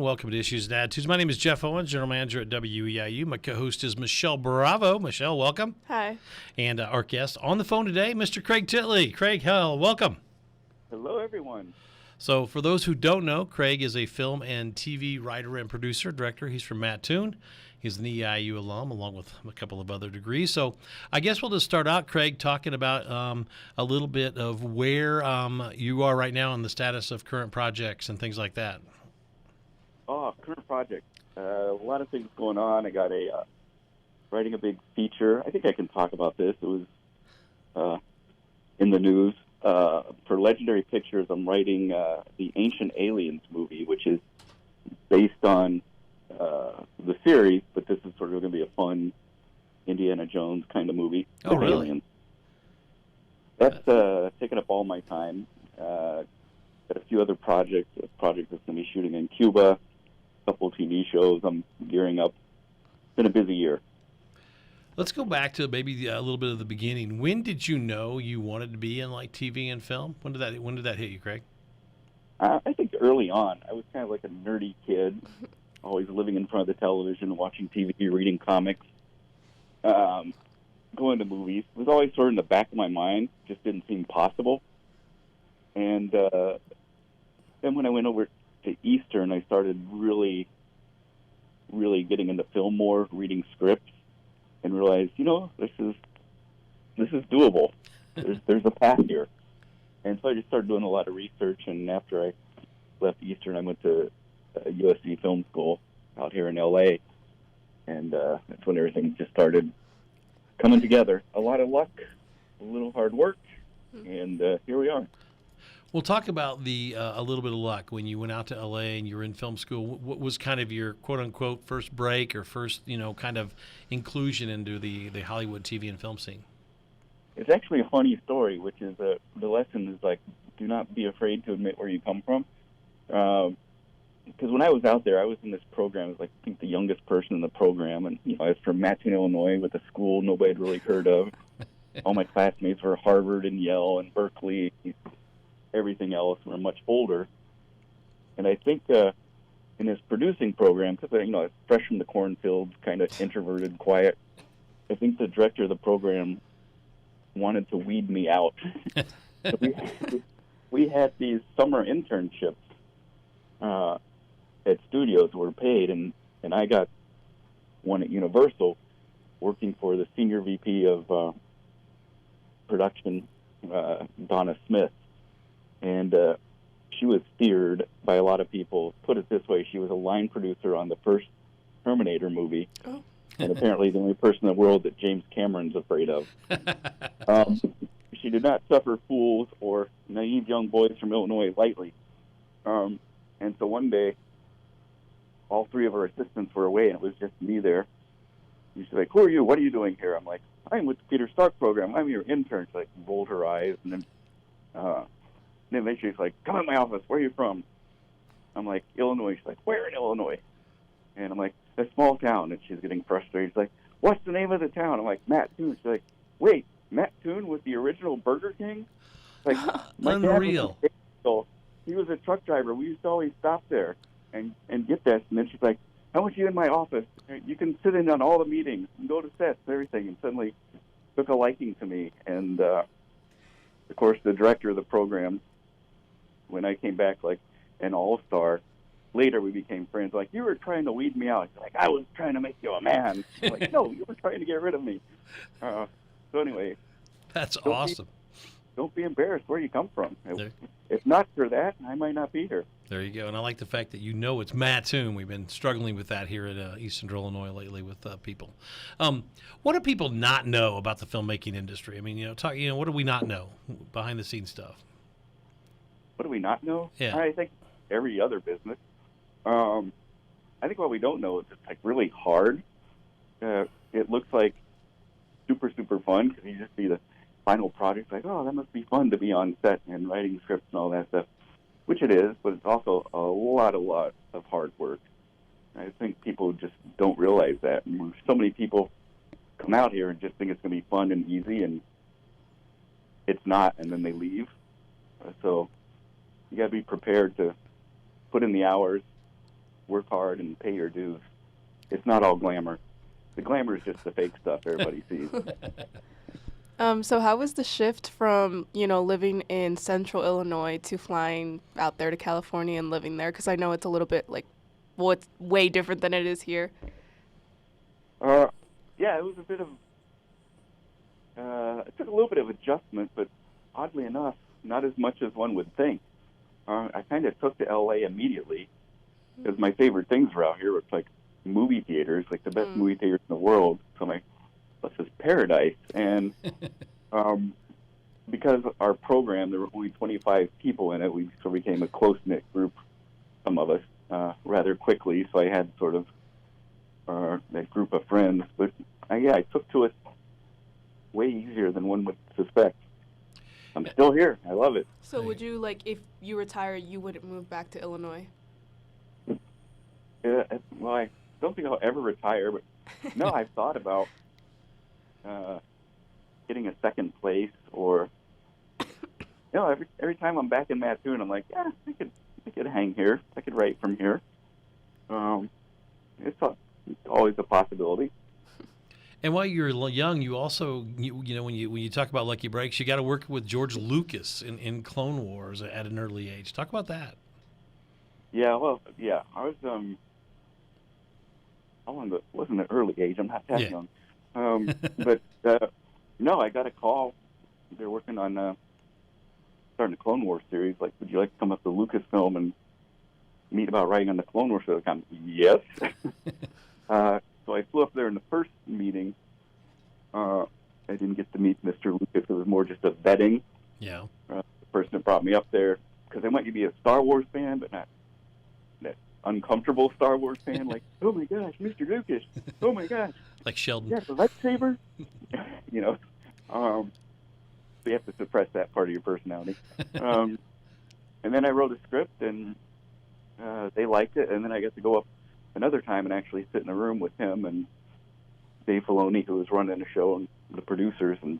Welcome to Issues and Attitudes. My name is Jeff Owens, General Manager at WEIU. My co-host is Michelle Bravo. Michelle, welcome. Hi. And our guest on the phone today, Mr. Craig Titley. Craig, welcome. Hello, everyone. So for those who don't know, Craig is a film and TV writer and producer, director. He's from Mattoon. He's an EIU alum, along with a couple of other degrees. So I guess we'll just start out, Craig, talking about a little bit of where you are right now and the status of current projects and things like that. Oh, current project. A lot of things going on. I got writing a big feature. I think I can talk about this. It was in the news. For Legendary Pictures, I'm writing the Ancient Aliens movie, which is based on the series, but this is sort of going to be a fun Indiana Jones kind of movie. Oh, really? Aliens. That's taken up all my time. Got a few other projects. A project that's going to be shooting in Cuba, a couple of TV shows. I'm gearing up. It's been a busy year. Let's go back to maybe a little bit of the beginning. When did you know you wanted to be in like TV and film? When did that hit you, Craig? I think early on. I was kind of like a nerdy kid, always living in front of the television, watching TV, reading comics, going to movies. It was always sort of in the back of my mind, just didn't seem possible. And then when I went over to Eastern, I started really getting into film more, reading scripts, and realized, this is doable. There's a path here. And so I just started doing a lot of research, and after I left Eastern, I went to USC Film School out here in LA, and that's when everything just started coming together. A lot of luck, a little hard work, and here we are. We'll talk about a little bit of luck when you went out to LA and you were in film school. What was kind of your quote unquote first break or first, kind of inclusion into the Hollywood TV and film scene? It's actually a funny story, which is the lesson is like, do not be afraid to admit where you come from. Because when I was out there, I was in this program. I was like, I think the youngest person in the program. And, I was from Mattoon, Illinois, with a school nobody had really heard of. All my classmates were Harvard and Yale and Berkeley. Everything else were much older. And I think in this producing program, because, I was fresh from the cornfields, kind of introverted, quiet, I think the director of the program wanted to weed me out. So we had these summer internships at studios were paid, and I got one at Universal working for the senior VP of production, Donna Smith. And she was feared by a lot of people. Put it this way, she was a line producer on the first Terminator movie. Oh. And apparently the only person in the world that James Cameron's afraid of. She did not suffer fools or naive young boys from Illinois lightly. And so one day, all three of her assistants were away, and it was just me there. And she's like, "Who are you? What are you doing here?" I'm like, "I'm with the Peter Stark program. I'm your intern." She rolled her eyes, and then eventually she's like, "Come in my office. Where are you from?" I'm like, "Illinois." She's like, "Where in Illinois?" And I'm like, "A small town." And she's getting frustrated. She's like, "What's the name of the town?" I'm like, "Mattoon." She's like, "Wait, Mattoon was the original Burger King?" Like, my Unreal. dad was he was a truck driver. We used to always stop there and get this. And then she's like, "I want you in my office. You can sit in on all the meetings and go to sets and everything." And suddenly took a liking to me. And, of course, the director of the program, when I came back like an all-star, later we became friends. Like, "You were trying to weed me out." He's like, "I was trying to make you a man." I'm like, "No, you were trying to get rid of me." So anyway. That's awesome. Don't be embarrassed where you come from. If not for that, I might not be here. There you go. And I like the fact that it's Mattoon. We've been struggling with that here at East Central Illinois lately with people. What do people not know about the filmmaking industry? I mean, what do we not know behind the scenes stuff? What do we not know? Yeah. I think every other business. I think what we don't know is it's really hard. It looks like super, super fun because you just see the final product like, oh, that must be fun to be on set and writing scripts and all that stuff, which it is, but it's also a lot of hard work. I think people just don't realize that. And so many people come out here and just think it's going to be fun and easy, and it's not, and then they leave. So you got to be prepared to put in the hours, work hard and pay your dues. It's not all glamour. The glamour is just the fake stuff everybody sees. So how was the shift from, living in central Illinois to flying out there to California and living there? Because I know it's a little bit it's way different than it is here. Yeah, it was a bit of, it took a little bit of adjustment, but oddly enough, not as much as one would think. I kind of took to LA immediately because my favorite things were out here. It's like movie theaters, like the best movie theaters in the world. So I'm like, this is paradise. And because our program, there were only 25 people in it, we sort of became a close-knit group, some of us, rather quickly. So I had sort of that group of friends. But I took to it way easier than one would suspect. I'm still here. I love it. So would you, if you retire, you wouldn't move back to Illinois? Well, I don't think I'll ever retire, but no, I've thought about getting a second place, or every time I'm back in Mattoon, I'm like, yeah, I could hang here. I could write from here. It's always a possibility. And while you're young, you also, when you talk about Lucky Breaks, you got to work with George Lucas in Clone Wars at an early age. Talk about that. Yeah, well, yeah, I was it wasn't an early age. I'm not that young. But no, I got a call. They're working on starting a Clone Wars series. Like, would you like to come up to Lucasfilm and meet about writing on the Clone Wars show? I'm, yes. So I flew up there in the first meeting. I didn't get to meet Mr. Lucas. It was more just a vetting. Yeah. The person that brought me up there, because I want you to be a Star Wars fan, but not that uncomfortable Star Wars fan. Like, oh my gosh, Mr. Lucas. Oh my gosh. Like Sheldon. Yeah, the lightsaber. So you have to suppress that part of your personality. And then I wrote a script, and they liked it, and then I got to go up another time and actually sit in a room with him and Dave Filoni, who was running the show, and the producers, and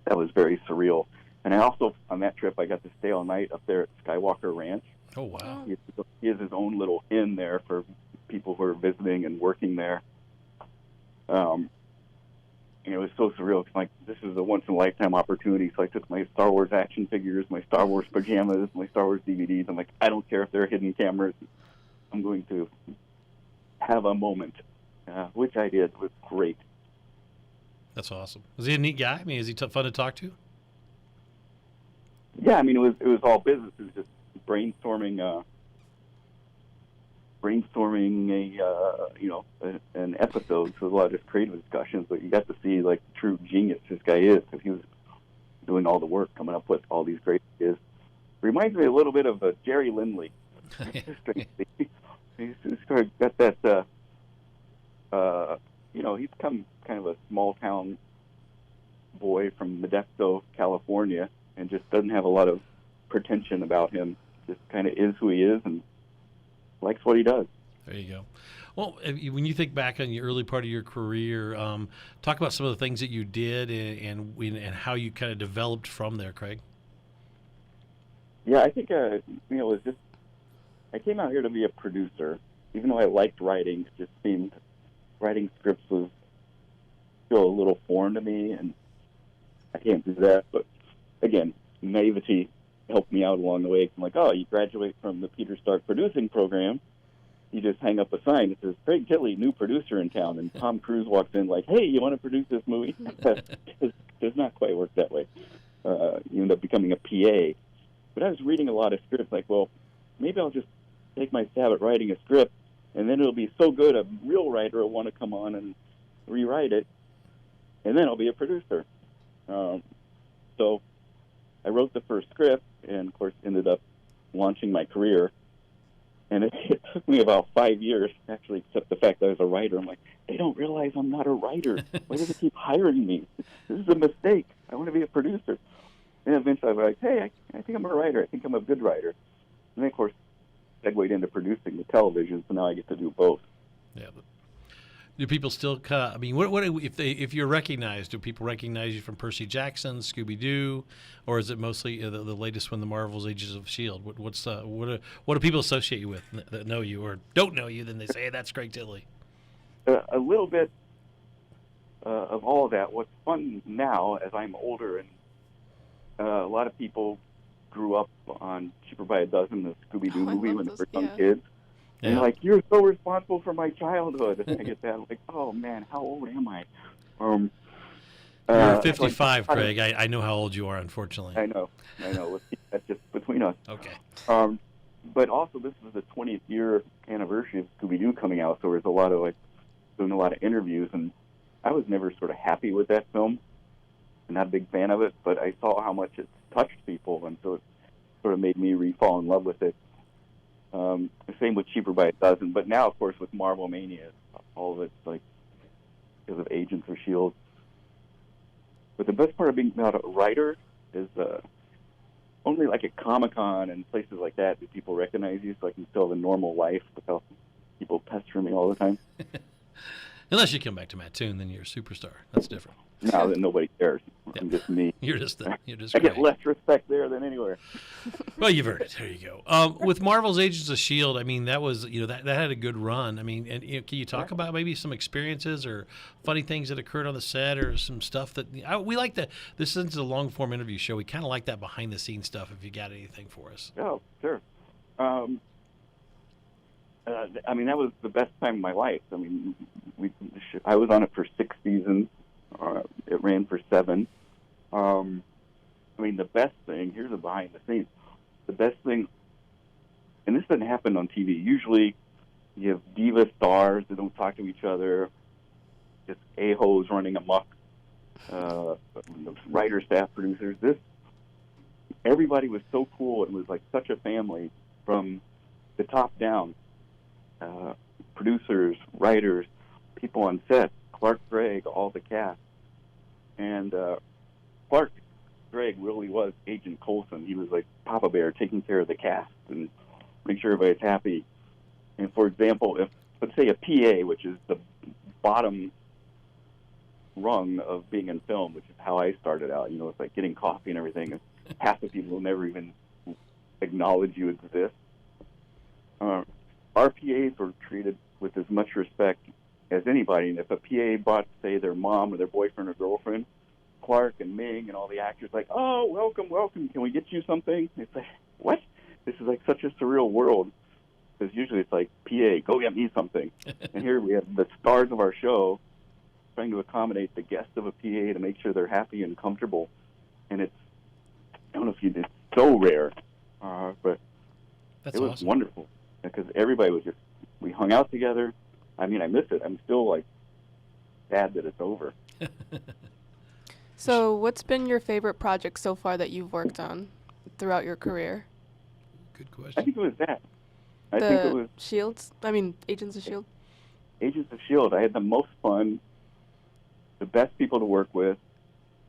that was very surreal. And I also, on that trip, I got to stay all night up there at Skywalker Ranch. Oh, wow. He has his own little inn there for people who are visiting and working there. And it was so surreal, because like, this is a once-in-a-lifetime opportunity. So I took my Star Wars action figures, my Star Wars pajamas, my Star Wars DVDs. I'm like, I don't care if they're hidden cameras. I'm going to have a moment, which I did. It was great. That's awesome. Was he a neat guy? I mean, is he fun to talk to? Yeah, I mean, it was all business. It was just brainstorming an episode. So a lot of just creative discussions, but you got to see like the true genius this guy is, because he was doing all the work, coming up with all these great ideas. Reminds me a little bit of Jerry Lindley. He's sort of got that, he's come kind of a small town boy from Modesto, California, and just doesn't have a lot of pretension about him. Just kind of is who he is and likes what he does. There you go. Well, when you think back on the early part of your career, talk about some of the things that you did and how you kind of developed from there, Craig. Yeah, I think, it was just, I came out here to be a producer. Even though I liked writing, it just seemed writing scripts was still a little foreign to me, and I can't do that. But again, naivety helped me out along the way. I'm like, oh, you graduate from the Peter Stark producing program, you just hang up a sign that says, Craig Titley, new producer in town, and Tom Cruise walks in like, hey, you want to produce this movie? It does not quite work that way. You end up becoming a PA. But I was reading a lot of scripts like, well, maybe I'll just take my stab at writing a script, and then it'll be so good a real writer will want to come on and rewrite it, and then I'll be a producer. So I wrote the first script, and of course ended up launching my career. And it took me about 5 years to actually accept the fact that I was a writer. I'm like, they don't realize I'm not a writer. Why do they keep hiring me? This is a mistake. I want to be a producer. And eventually I was like, hey, I think I'm a writer. I think I'm a good writer. And then, of course, segued into producing the television, so now I get to do both. Yeah. Do people still I mean, what if you're recognized? Do people recognize you from Percy Jackson, Scooby Doo, or is it mostly the latest one, the Marvel's Agents of Shield? What do people associate you with that know you or don't know you? Then they say, hey, that's Craig Titley. A little bit of all of that. What's fun now, as I'm older, and a lot of people grew up on Cheaper by a Dozen, the Scooby Doo movie when they were young kids. And they're like, you're so responsible for my childhood. And I get that. I'm like, oh, man, how old am I? You're 55, Craig. I know how old you are, unfortunately. I know. Let's keep that just between us. Okay. But also, this is the 20th year anniversary of Scooby Doo coming out, so there's a lot of doing a lot of interviews, and I was never sort of happy with that film. I'm not a big fan of it, but I saw how much it touched people, and so it sort of made me re-fall in love with it. Same with Cheaper by a Dozen, but now, of course, with Marvel Mania, all of it's because of Agents of S.H.I.E.L.D. But the best part of being a writer is only at Comic-Con and places like that do people recognize you, so I can still have a normal life without people pestering me all the time. Unless you come back to Mattoon, then you're a superstar. That's different. Now that nobody cares. I'm just me. You're just I great. get less respect there than anywhere. Well, you've earned it. There you go. With Marvel's Agents of S.H.I.E.L.D., I mean, that was, that had a good run. I mean, and can you talk about maybe some experiences or funny things that occurred on the set or some stuff that we like this isn't a long form interview show. We kind of like that behind the scenes stuff if you got anything for us. Oh, sure. I mean, that was the best time of my life. I mean, I was on it for 6 seasons. It ran for 7. I mean, the best thing, here's a behind the scenes. The best thing, and this doesn't happen on TV. Usually you have diva stars that don't talk to each other, just a-holes running amok, writer, staff, producers. Everybody was so cool. It was such a family from the top down. Producers, writers, people on set, Clark Gregg, all the cast. And Clark Gregg really was Agent Coulson. He was like Papa Bear, taking care of the cast and make sure everybody's happy. And for example, if, let's say, a PA, which is the bottom rung of being in film, which is how I started out, it's like getting coffee and everything, and half the people will never even acknowledge you exist. Our PAs were treated with as much respect as anybody. And if a PA brought, say, their mom or their boyfriend or girlfriend, Clark and Ming and all the actors oh, welcome, can we get you something? It's like, what? This is such a surreal world. Because usually it's PA, go get me something. And here we have the stars of our show trying to accommodate the guests of a PA to make sure they're happy and comfortable. And I don't know if it's so rare, but That's it was awesome. wonderful. Because everybody was we hung out together. I mean, I miss it. I'm still sad that it's over. So what's been your favorite project so far that you've worked on throughout your career? Good I question. think it was that. I think it was Agents of S.H.I.E.L.D.? Agents of S.H.I.E.L.D. I had the most fun, the best people to work with.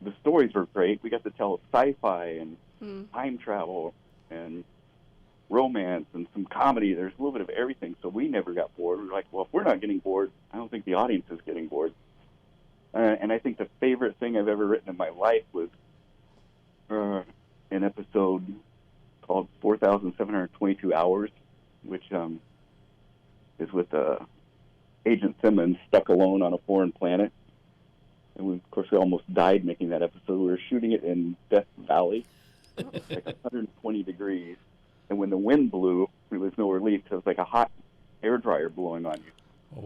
The stories were great. We got to tell sci-fi and time travel and romance and some comedy. There's a little bit of everything, so we never got bored. We were like, well, if we're not getting bored, I don't think the audience is getting bored. And I think the favorite thing I've ever written in my life was an episode called 4,722 Hours, which is with Agent Simmons stuck alone on a foreign planet. And of course, we almost died making that episode. We were shooting it in Death Valley, 120 degrees. And when the wind blew, there was no relief. So it was like a hot air dryer blowing on you. Oh,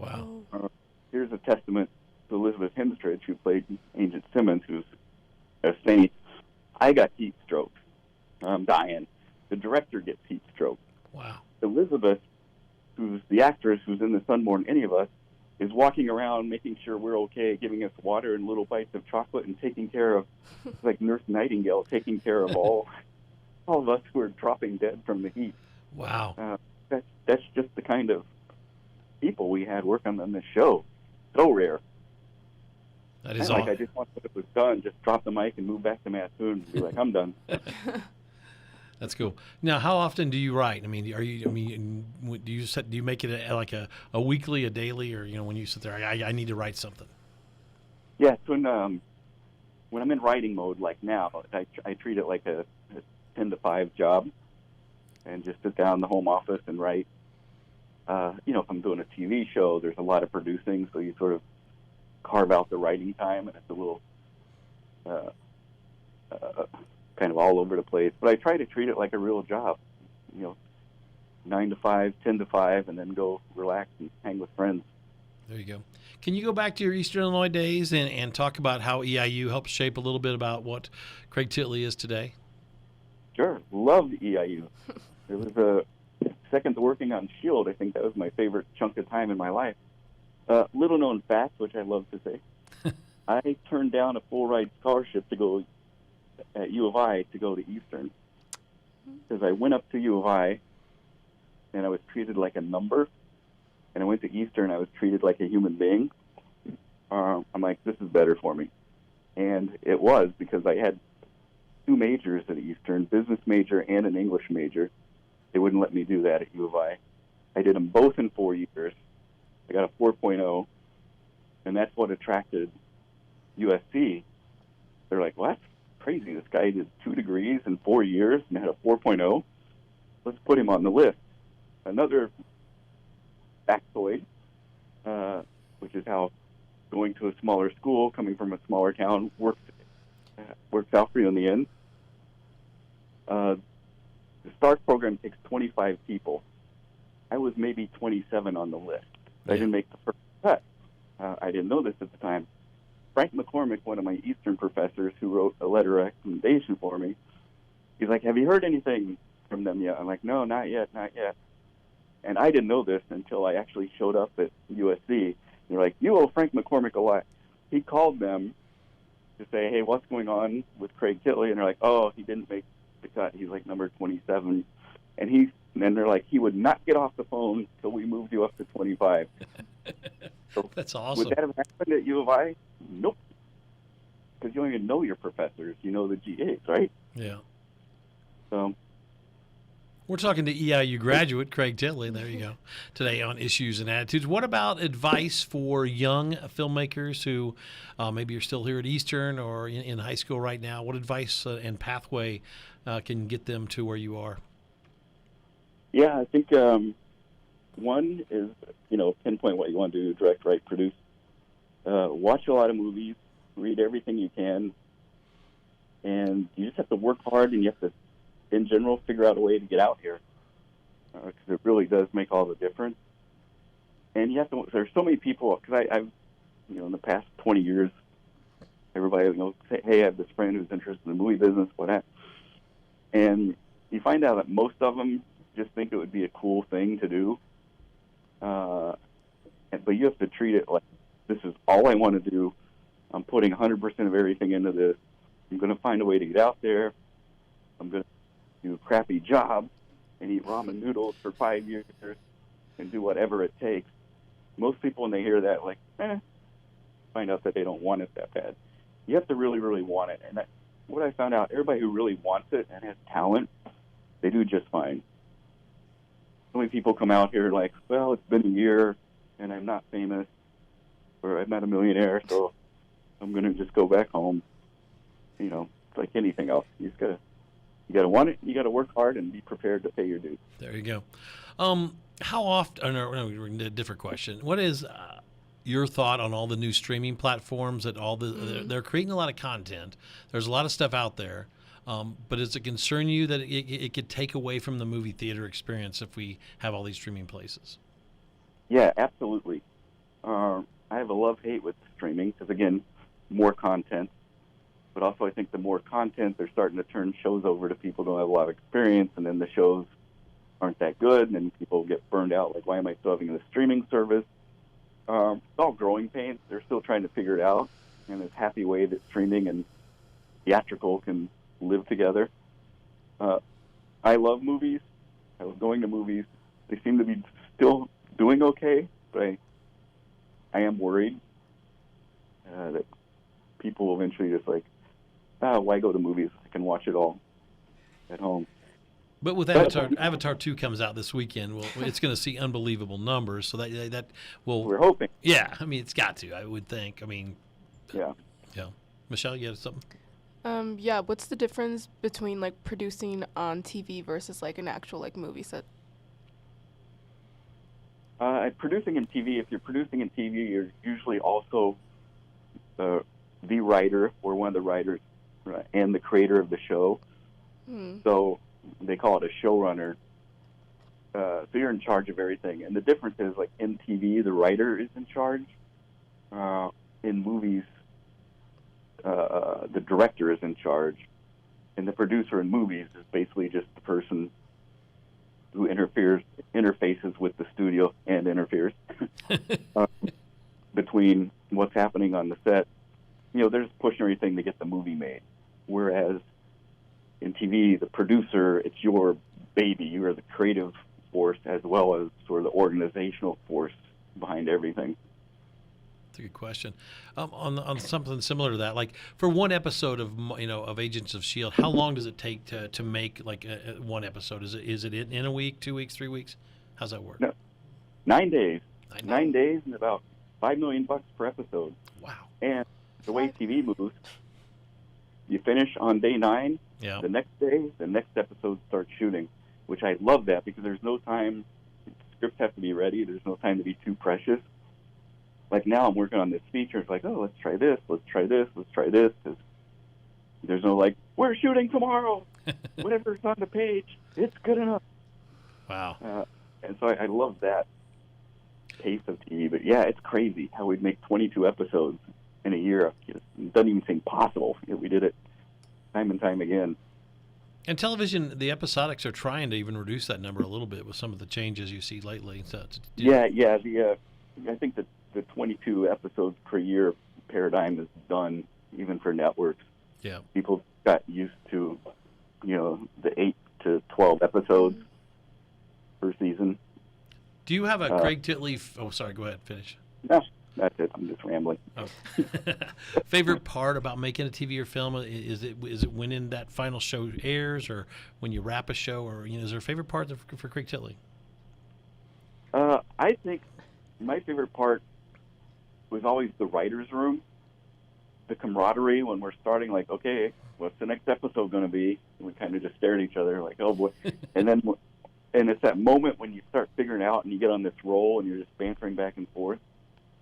wow. Here's a testament to Elizabeth Hemstridge, who played Agent Simmons, who's a saint. I got heat stroke. I'm dying. The director gets heat stroke. Wow. Elizabeth, who's the actress who's in The Sun More Than Any of Us, is walking around making sure we're okay, giving us water and little bites of chocolate and taking care of, like Nurse Nightingale, taking care of all of us who are dropping dead from the heat. Wow. That's just the kind of people we had working on this show. So rare. That is all. all. I just want when it was done, just drop the mic and move back to Mattoon and be like, I'm done. That's cool. Now, how often do you write? I mean, do you make it like a weekly, a daily, or when you sit there, I need to write something. Yeah, so when I'm in writing mode, like now, I treat it like a 10 to 5 job, and just sit down in the home office and write. If I'm doing a TV show, there's a lot of producing, so you sort of carve out the writing time, and it's a little kind of all over the place. But I try to treat it like a real job, 9 to 5, 10 to 5, and then go relax and hang with friends. There you go. Can you go back to your Eastern Illinois days and talk about how EIU helped shape a little bit about what Craig Titley is today? Sure. Loved EIU. It was second to working on SHIELD. I think that was my favorite chunk of time in my life. Little known fact, which I love to say, I turned down a full ride scholarship to go at U of I to go to Eastern, because I went up to U of I and I was treated like a number, and I went to Eastern, I was treated like a human being. I'm like, this is better for me. And it was, because I had 2 majors at Eastern, business major and an English major. They wouldn't let me do that at U of I. I did them both in 4 years. I got a 4.0, and that's what attracted USC. They're like, what? Crazy. This guy did 2 degrees in 4 years and had a 4.0. Let's put him on the list. Another factoid, which is how going to a smaller school, coming from a smaller town, works out for you in the end. The START program takes 25 people. I was maybe 27 on the list. I didn't make the first cut. I didn't know this at the time. Frank McCormick, one of my Eastern professors who wrote a letter of recommendation for me, he's like, have you heard anything from them yet? I'm like, no, not yet. And I didn't know this until I actually showed up at USC. They're like, you owe Frank McCormick a lot. He called them to say, hey, what's going on with Craig Titley? And they're like, oh, he didn't make the cut. He's like number 27. And they're like, he would not get off the phone until we moved you up to 25. So that's awesome. Would that have happened at U of I? Nope. Because you don't even know your professors. You know the GAs, right? Yeah. So we're talking to EIU graduate Craig Titley. There you go. Today on Issues and Attitudes. What about advice for young filmmakers who maybe are still here at Eastern or in high school right now? What advice and pathway can get them to where you are? Yeah, I think one is, pinpoint what you want to do, direct, write, produce. Watch a lot of movies, read everything you can, and you just have to work hard, and you have to, in general, figure out a way to get out here, because it really does make all the difference. And you have to, there's so many people, because I've, in the past 20 years, everybody say, hey, I have this friend who's interested in the movie business, whatever. And you find out that most of them just think it would be a cool thing to do. But you have to treat it like, this is all I want to do. I'm putting 100% of everything into this. I'm going to find a way to get out there. I'm going to do a crappy job and eat ramen noodles for 5 years and do whatever it takes. Most people, when they hear that, find out that they don't want it that bad. You have to really, really want it. And what I found out, everybody who really wants it and has talent, they do just fine. So many people come out here like, well, it's been a year and I'm not famous or I'm not a millionaire, so I'm going to just go back home. It's like anything else. You got to want it. You got to work hard and be prepared to pay your dues. There you go. How often? No, we're in a different question. What is your thought on all the new streaming platforms that they're creating a lot of content? There's a lot of stuff out there. But does it concern you that it could take away from the movie theater experience if we have all these streaming places? Yeah, absolutely. I have a love-hate with streaming because, again, more content. But also I think the more content, they're starting to turn shows over to people who don't have a lot of experience, and then the shows aren't that good, and then people get burned out, like, why am I still having this streaming service? It's all growing pains. They're still trying to figure it out in this happy way that streaming and theatrical can live together. I love movies. I love going to movies. They seem to be still doing okay, but I am worried that people will eventually just why go to movies? I can watch it all at home. But with Avatar 2 comes out this weekend, well, it's going to see unbelievable numbers. So that will. We're hoping. Yeah, I mean, it's got to. I would think. I mean. Yeah. Yeah. Michelle, you had something? Yeah. What's the difference between like producing on TV versus like an actual like movie set? Producing in TV. If you're producing in TV, you're usually also the writer or one of the writers and the creator of the show. So they call it a showrunner. So you're in charge of everything. And the difference is, like, in TV, the writer is in charge. In movies, the director is in charge. And the producer in movies is basically just the person who interfaces with the studio and interferes between what's happening on the set. You know, they're just pushing everything to get the movie made. Whereas in TV, the producer, it's your baby. You are the creative force as well as sort of the organizational force behind everything. That's a good question. On something similar to that, like for one episode of Agents of S.H.I.E.L.D., how long does it take to make like one episode? Is it in a week, 2 weeks, 3 weeks? How's that work? No, 9 days. 9 days and about $5 million per episode. Wow. And the way TV moves, you finish on day 9. Yeah. The next day, the next episode starts shooting, which I love that because there's no time. Scripts have to be ready. There's no time to be too precious. Like now I'm working on this feature. It's like, oh, let's try this, let's try this, let's try this. Cause there's no like, we're shooting tomorrow. Whatever's on the page, it's good enough. Wow. And so I love that pace of TV. But yeah, it's crazy how we'd make 22 episodes in a year. It doesn't even seem possible. We did it time and time again. And television, the episodics are trying to even reduce that number a little bit with some of the changes you see lately. So yeah. I think that the 22 episodes per year paradigm is done even for networks. Yeah. People got used to, the 8 to 12 episodes per season. Do you have a Craig Titley? Sorry. Go ahead. Finish. No, that's it. I'm just rambling. Oh. Favorite part about making a TV or film is it when that final show airs, or when you wrap a show, or is there a favorite part for Craig Titley? I think my favorite part was always the writer's room, the camaraderie when we're starting, like, okay, what's the next episode going to be? And we kind of just stare at each other like, oh, boy. And it's that moment when you start figuring out and you get on this roll and you're just bantering back and forth.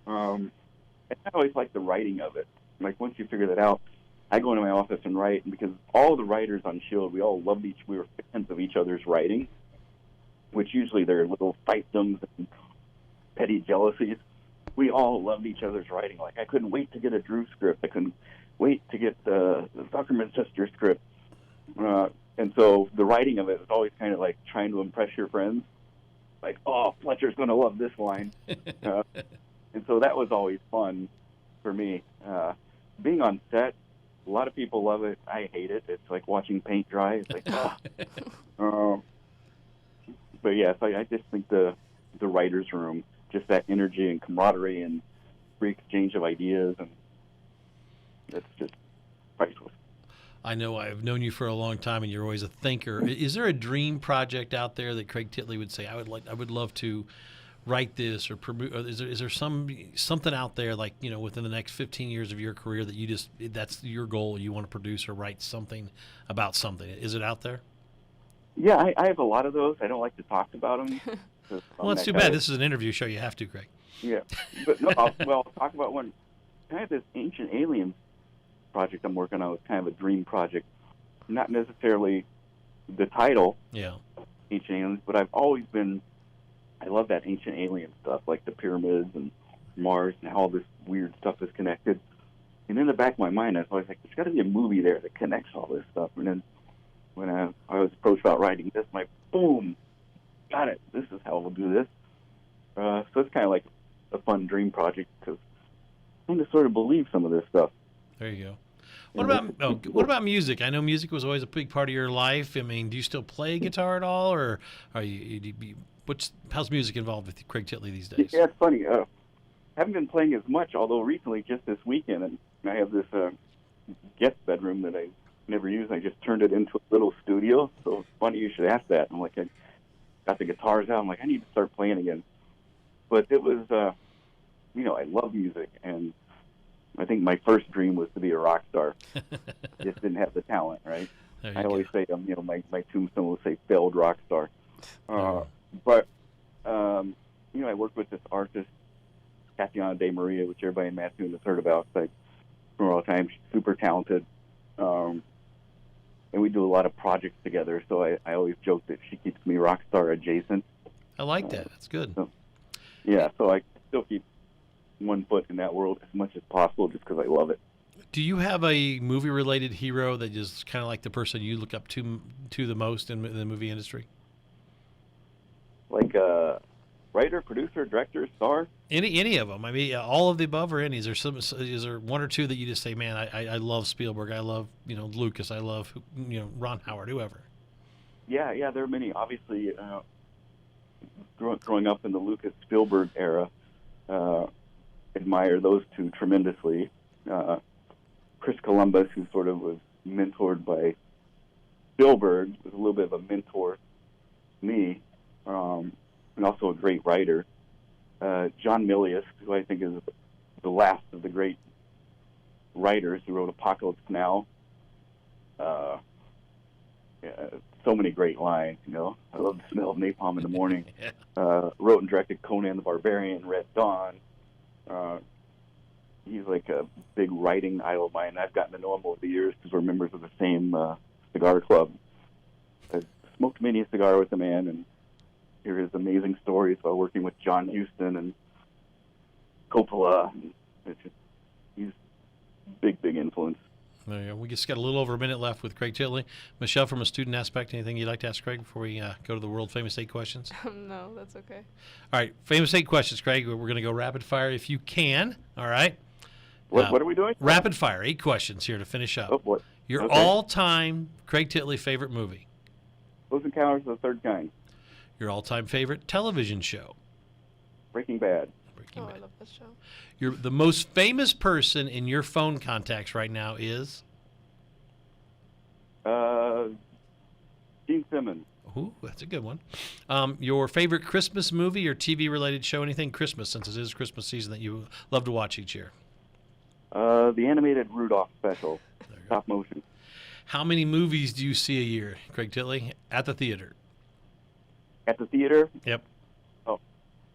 And I always like the writing of it. Like, once you figure that out, I go into my office and write, and because all the writers on S.H.I.E.L.D., we all loved we were fans of each other's writing, which usually they're little fights and petty jealousies. We all loved each other's writing. Like, I couldn't wait to get a Drew script. I couldn't wait to get the Zuckerman sister script. And so the writing of it is always kind of like trying to impress your friends. Like, oh, Fletcher's going to love this line. And so that was always fun for me. Being on set, a lot of people love it. I hate it. It's like watching paint dry. It's like, oh. But yeah, so I just think the writer's room, just that energy and camaraderie and free exchange of ideas, and that's just priceless. I know I've known you for a long time, and you're always a thinker. Is there a dream project out there that Craig Titley would say, I would love to write this or promote? Or is there something out there, like, within the next 15 years of your career that that's your goal? You want to produce or write something about something? Is it out there? Yeah, I have a lot of those. I don't like to talk about them. Well, it's too bad. This is an interview show. You have to, Craig. Yeah, but no. I'll talk about one. I have this Ancient Aliens project I'm working on. It's kind of a dream project, not necessarily the title. Yeah. Ancient Aliens, but I love that ancient alien stuff, like the pyramids and Mars and how all this weird stuff is connected. And in the back of my mind, I was always like, there's got to be a movie there that connects all this stuff. And then when I was approached about writing this, I'm like, boom, got it. This is how we'll do this. So it's kind of like a fun dream project because I kind of sort of believe some of this stuff. There you go. What about music? I know music was always a big part of your life. I mean, do you still play guitar at all, or are how's music involved with Craig Titley these days? Yeah, it's funny. I haven't been playing as much, although recently, just this weekend, and I have this guest bedroom that I never used. I just turned it into a little studio. So it's funny you should ask that. I'm like, I got the guitars out. I'm like, I need to start playing again. But it was, I love music, and I think my first dream was to be a rock star. Just didn't have the talent, right? I always say, my tombstone will say failed rock star. But, I worked with this artist, Tatiana De Maria, which everybody in Mattoon has heard about. Like, from all the time, she's super talented. And we do a lot of projects together, so I always joke that she keeps me rock star adjacent. I like that. That's good. So I still keep one foot in that world as much as possible just because I love it. Do you have a movie-related hero that is kind of like the person you look up to the most in the movie industry? Like writer, producer, director, star? Any of them? I mean, all of the above, or any? Is there one or two that you just say, man, I love Spielberg, I love Lucas, I love Ron Howard, whoever? Yeah, there are many. Obviously, growing up in the Lucas Spielberg era, admire those two tremendously. Chris Columbus, who sort of was mentored by Spielberg, was a little bit of a mentor to me, and also a great writer. John Milius, who I think is the last of the great writers, who wrote Apocalypse Now. So many great lines, I love the smell of napalm in the morning. Wrote and directed Conan the Barbarian, Red Dawn. He's like a big writing idol of mine. I've gotten to know him over the years because we're members of the same cigar club. I smoked many a cigar with the man and hear his amazing stories about working with John Huston and Coppola. He's big influence. There you go. We just got a little over a minute left with Craig Titley. Michelle, from a student aspect, anything you'd like to ask Craig before we go to the world famous 8 questions? No, that's okay. All right, famous 8 questions, Craig. We're going to go rapid fire if you can. All right. What are we doing? Rapid fire, 8 questions here to finish up. Oh, boy. Your Okay. all-time Craig Titley favorite movie. Close Encounters of the Third Kind. Your all-time favorite television show. Breaking Bad. Breaking Bad. I love that show. The most famous person in your phone contacts right now is? Gene Simmons. Ooh, that's a good one. Your favorite Christmas movie or TV-related show, anything Christmas, since it is Christmas season, that you love to watch each year? The animated Rudolph special. Stop motion. How many movies do you see a year, Craig Titley, at the theater? At the theater? Yep.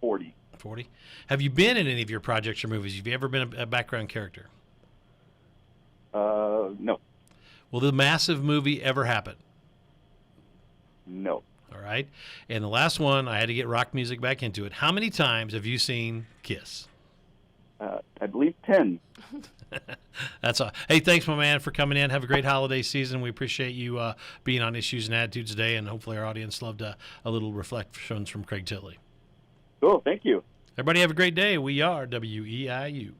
40. 40. Have you been in any of your projects or movies? Have you ever been a background character? No. Will the massive movie ever happen? No. All right. And the last one, I had to get rock music back into it. How many times have you seen Kiss? I believe 10. That's all. Hey, thanks, my man, for coming in. Have a great holiday season. We appreciate you being on Issues and Attitudes today, and hopefully our audience loved a little reflections from Craig Titley. Cool. Thank you. Everybody have a great day. We are WEIU.